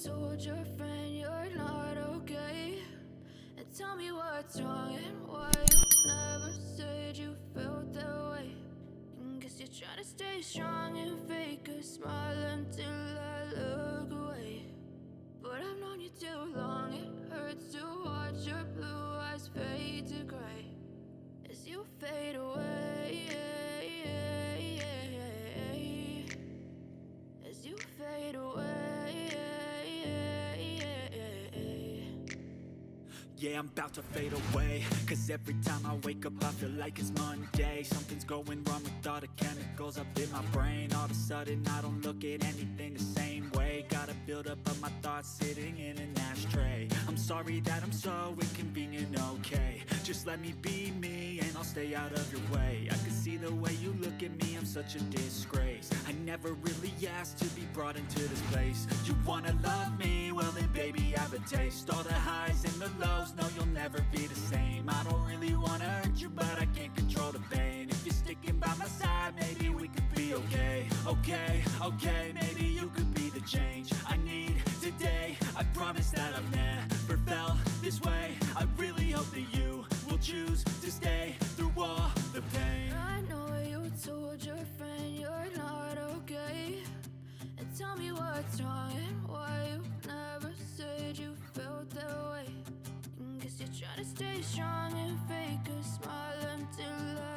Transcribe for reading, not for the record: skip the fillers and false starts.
told your friend you're not okay? And tell me what's wrong and why you never said you felt that way. And guess you're trying to stay strong and fake a smile until I look away. But I've known you too long, it hurts to watch your blue eyes fade to gray as you fade away, as you fade away. Yeah, I'm about to fade away, cause every time I wake up I feel like it's Monday. Something's going wrong with all the chemicals up in my brain. All of a sudden I don't look at anything the same way. Gotta build up of my thoughts sitting in an ashtray. I'm sorry that I'm so inconvenient, okay? Just let me be me and I'll stay out of your way. I can see the way you look at me, I'm such a disgrace. I never really asked to be brought into this place. You wanna love me? Well then baby I have a taste. All the highs and the lows, no you'll never be the same. I don't really wanna hurt you but I can't control the pain. If you're sticking by my side maybe we could be okay. Okay, maybe you could be the change I need today. I promise that I've never felt this way. I really hope that you will choose to stay through all the pain. I know you told your friend you're not okay. And tell me what's wrong and why you never said you felt that way. And guess you're trying to stay strong and fake a smile until I